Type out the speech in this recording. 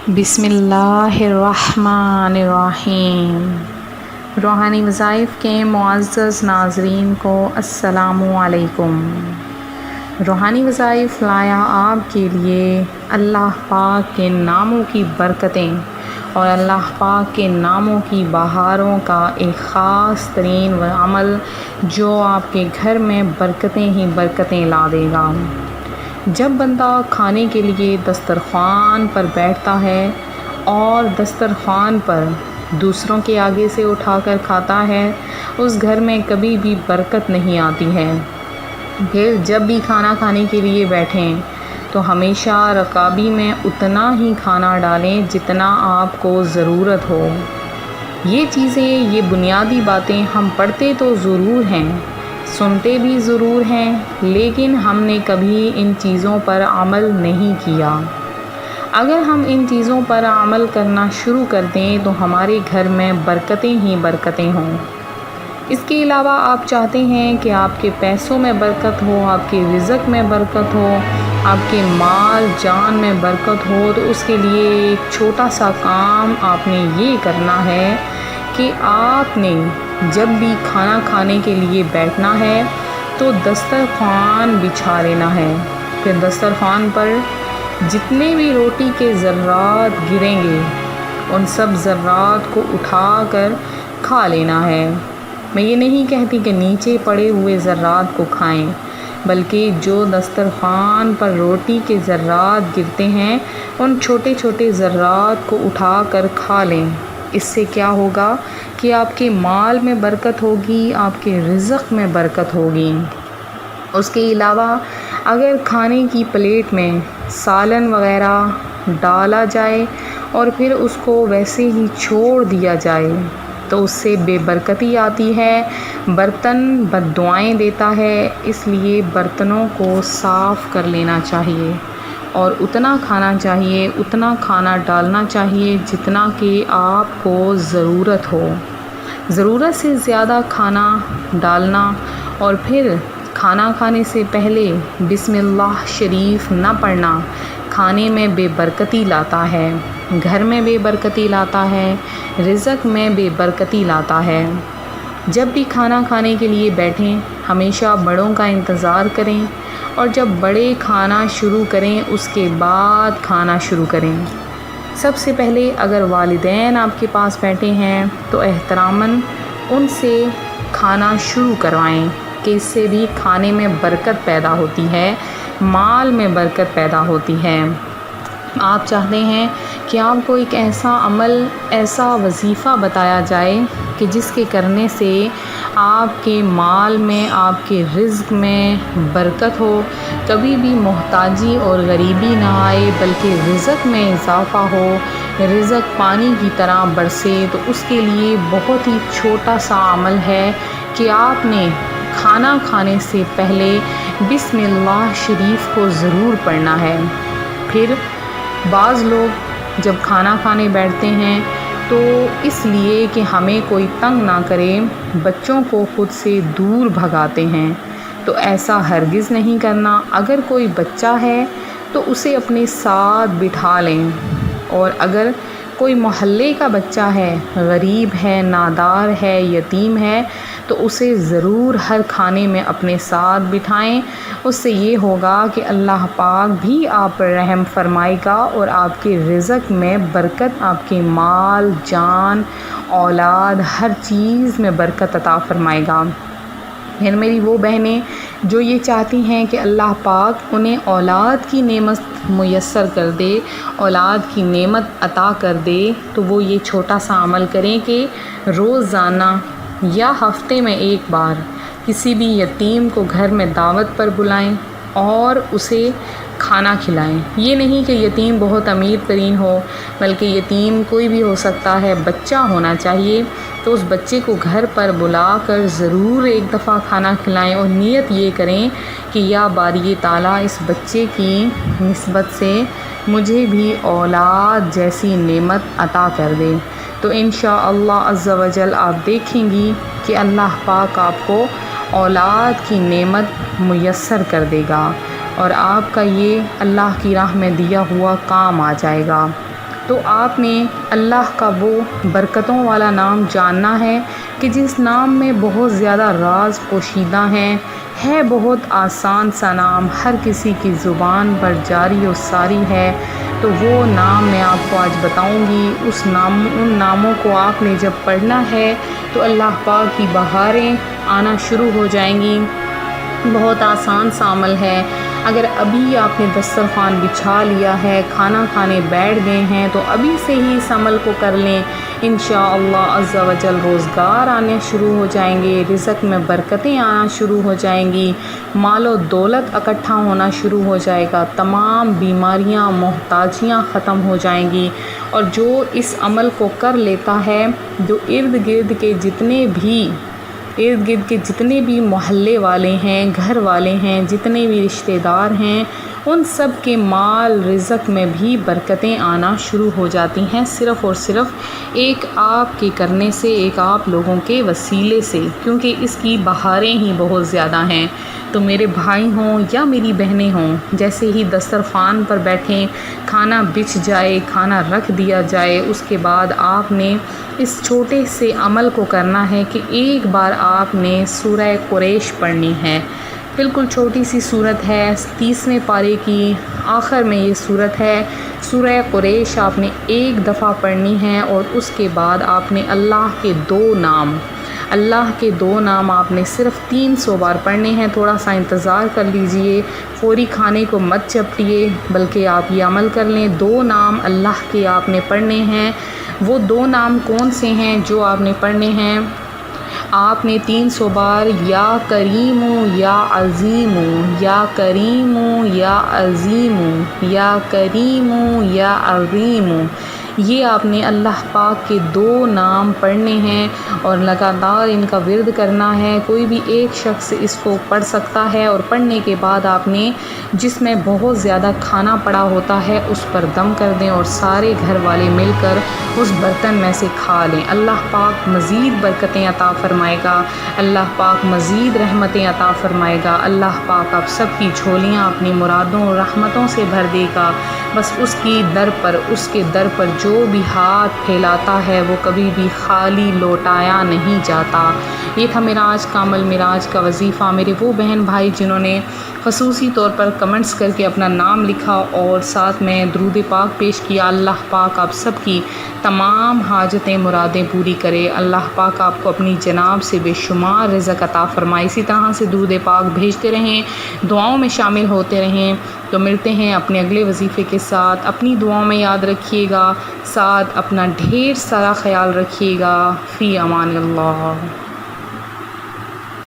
बिस्मिल्लाहिर्रहमानिर्रहीम। रूहानी वज़ाइफ के मुअज़्ज़ज़ नाज़रीन को अस्सलामु अलैकुम। रूहानी वज़ाइफ लाया आपके लिए अल्लाह पाक के नामों की बरकतें और अल्लाह पाक के नामों की बहारों का एक ख़ास तरीन व अमल जो आपके घर में बरकतें ही बरकतें ला देगा। जब बंदा खाने के लिए दस्तरख़्वान पर बैठता है और दस्तरख़्वान पर दूसरों के आगे से उठाकर खाता है, उस घर में कभी भी बरकत नहीं आती है। फिर जब भी खाना खाने के लिए बैठें तो हमेशा रकाबी में उतना ही खाना डालें जितना आपको ज़रूरत हो। ये चीज़ें, ये बुनियादी बातें हम पढ़ते तो ज़रूर हैं, सुनते भी ज़रूर हैं, लेकिन हमने कभी इन चीज़ों पर अमल नहीं किया। अगर हम इन चीज़ों पर अमल करना शुरू कर दें तो हमारे घर में बरकतें ही बरकतें हों। इसके अलावा आप चाहते हैं कि आपके पैसों में बरकत हो, आपके रिज़्क़ में बरकत हो, आपके माल जान में बरकत हो, तो उसके लिए एक छोटा सा काम आपने ये करना है कि आपने जब भी खाना खाने के लिए बैठना है तो दस्तरख़्वान बिछा लेना है। फिर दस्तरख़्वान पर जितने भी रोटी के ज़र्रात गिरेंगे उन सब ज़र्रात को उठाकर खा लेना है। मैं ये नहीं कहती कि नीचे पड़े हुए ज़र्रात को खाएं, बल्कि जो दस्तरख़्वान पर रोटी के ज़र्रात गिरते हैं उन छोटे छोटे ज़र्रात को उठाकर खा लें। इससे क्या होगा कि आपके माल में बरकत होगी, आपके रिज़्क़ में बरकत होगी। उसके अलावा अगर खाने की प्लेट में सालन वग़ैरह डाला जाए और फिर उसको वैसे ही छोड़ दिया जाए तो उससे बेबरकती आती है, बर्तन बद्दुआएं देता है। इसलिए बर्तनों को साफ़ कर लेना चाहिए और उतना खाना चाहिए, उतना खाना डालना चाहिए जितना कि आपको ज़रूरत हो। ज़रूरत से ज़्यादा खाना डालना और फिर खाना खाने से पहले बिस्मिल्लाह शरीफ न पढ़ना खाने में बेबरकती लाता है, घर में बेबरकती लाता है, रिज़्क़ में बेबरकती लाता है। जब भी खाना खाने के लिए बैठें हमेशा बड़ों का इंतज़ार करें और जब बड़े खाना शुरू करें उसके बाद खाना शुरू करें। सबसे पहले अगर वालिदैन आपके पास बैठे हैं तो एहतरामन उनसे खाना शुरू करवाएं कि इससे भी खाने में बरकत पैदा होती है, माल में बरकत पैदा होती है। आप चाहते हैं कि आपको एक ऐसा अमल, ऐसा वजीफ़ा बताया जाए कि जिसके करने से आपके माल में, आपके रिज़्क़ में बरकत हो, कभी भी मोहताजी और गरीबी ना आए, बल्कि रिज़्क़ में इजाफ़ा हो, रिज़्क़ पानी की तरह बरसे। तो उसके लिए बहुत ही छोटा सा अमल है कि आपने खाना खाने से पहले बिस्मिल्लाह शरीफ को ज़रूर पढ़ना है। फिर बाज़ लोग जब खाना खाने बैठते हैं तो इसलिए कि हमें कोई तंग ना करे बच्चों को ख़ुद से दूर भगाते हैं। तो ऐसा हरगिज़ नहीं करना। अगर कोई बच्चा है तो उसे अपने साथ बिठा लें, और अगर कोई मोहल्ले का बच्चा है, गरीब है, नादार है, यतीम है, तो उसे ज़रूर हर खाने में अपने साथ बिठाएं। उससे ये होगा कि अल्लाह पाक भी आप पर रहम फरमाएगा और आपके रिज़्क़ में बरकत, आपके माल जान औलाद हर चीज़ में बरकत अता फरमाएगा। फिर मेरी वो बहनें जो ये चाहती हैं कि अल्लाह पाक उन्हें औलाद की नेमत मुयस्सर कर दे, औलाद की नेमत अता कर दे, तो वो ये छोटा सा अमल करें कि रोज़ाना या हफ्ते में एक बार किसी भी यतीम को घर में दावत पर बुलाएं और उसे खाना खिलाएं। ये नहीं कि यतीम बहुत अमीर तरीन हो, बल्कि यतीम कोई भी हो सकता है, बच्चा होना चाहिए। तो उस बच्चे को घर पर बुलाकर ज़रूर एक दफ़ा खाना खिलाएं और नियत ये करें कि या बारी ताला इस बच्चे की निस्बत से मुझे भी औलाद जैसी नेमत अता कर दे। तो इंशाअल्लाह अज़्ज़ा वजल आप देखेंगी कि अल्लाह पाक आपको औलाद की नेमत मुयस्सर कर देगा और आपका ये अल्लाह की राह में दिया हुआ काम आ जाएगा। تو آپ نے اللہ کا وہ برکتوں والا نام جاننا ہے کہ جس نام میں بہت زیادہ راز پوشیدہ ہیں، ہے بہت آسان سا نام، ہر کسی کی زبان پر جاری و ساری ہے۔ تو وہ نام میں آپ کو آج بتاؤں گی۔ ان ناموں کو آپ نے جب پڑھنا ہے تو اللہ پاک کی بہاریں آنا شروع ہو جائیں گی۔ بہت آسان سا عمل ہے۔ اگر ابھی آپ نے دسترخوان بچھا لیا ہے، کھانا کھانے بیٹھ گئے ہیں، تو ابھی سے ہی اس عمل کو کر لیں، انشاءاللہ عز و جل روزگار آنے شروع ہو جائیں گے، رزق میں برکتیں آنا شروع ہو جائیں گی، مال و دولت اکٹھا ہونا شروع ہو جائے گا، تمام بیماریاں محتاجیاں ختم ہو جائیں گی۔ اور جو اس عمل کو کر لیتا ہے، جو ارد گرد کے جتنے بھی محلے والے ہیں، گھر والے ہیں، جتنے بھی رشتہ دار ہیں، ان سب کے مال رزق میں بھی برکتیں آنا شروع ہو جاتی ہیں، صرف اور صرف ایک آپ کے کرنے سے، ایک آپ لوگوں کے وسیلے سے، کیونکہ اس کی بہاریں ہی بہت زیادہ ہیں۔ تو میرے بھائی ہوں یا میری بہنیں ہوں، جیسے ہی دسترخوان پر بیٹھیں، کھانا بچ جائے، کھانا رکھ دیا جائے، اس کے بعد آپ نے اس چھوٹے سے عمل کو کرنا ہے کہ ایک بار آپ نے سورہ قریش پڑھنی ہے۔ بالکل چھوٹی سی صورت ہے، 30ویں پارے کی آخر میں یہ صورت ہے۔ سورہ قریش آپ نے ایک دفعہ پڑھنی ہے، اور اس کے بعد آپ نے اللہ کے دو نام آپ نے صرف 300 بار پڑھنے ہیں۔ تھوڑا سا انتظار کر لیجئے، فوری کھانے کو مت چپٹیے، بلکہ آپ یہ عمل کر لیں۔ 2 نام اللہ کے آپ نے پڑھنے ہیں۔ وہ 2 نام کون سے ہیں جو آپ نے پڑھنے ہیں؟ آپ نے 300 بار یا کریم یا عظیم، یا کریم یا عظیم، یا کریم یا عظیم، یہ آپ نے اللہ پاک کے 2 نام پڑھنے ہیں، اور لگاتار ان کا ورد کرنا ہے۔ کوئی بھی ایک شخص اس کو پڑھ سکتا ہے، اور پڑھنے کے بعد آپ نے جس میں بہت زیادہ کھانا پڑا ہوتا ہے اس پر دم کر دیں، اور سارے گھر والے مل کر اس برتن میں سے کھا لیں۔ اللہ پاک مزید برکتیں عطا فرمائے گا، اللہ پاک مزید رحمتیں عطا فرمائے گا، اللہ پاک آپ سب کی جھولیاں اپنی مرادوں اور رحمتوں سے بھر دے گا۔ بس اس کے در پر جو بھی ہاتھ پھیلاتا ہے وہ کبھی بھی خالی لوٹایا نہیں جاتا۔ یہ تھا میرا آج کا عمل، میرا آج کا وظیفہ۔ میرے وہ بہن بھائی جنہوں نے خصوصی طور پر کمنٹس کر کے اپنا نام لکھا اور ساتھ میں درود پاک پیش کیا، اللہ پاک آپ سب کی تمام حاجتیں مرادیں پوری کرے۔ اللہ پاک آپ کو اپنی جناب سے بے شمار رزق عطا فرمائے۔ اسی طرح سے درود پاک بھیجتے رہیں، دعاؤں میں شامل ہوتے رہیں۔ تو ملتے ہیں اپنے اگلے وظیفے کے ساتھ۔ اپنی دعاؤں میں یاد رکھیے گا، ساتھ اپنا ڈھیر سارا خیال رکھیے گا۔ فی امان اللہ۔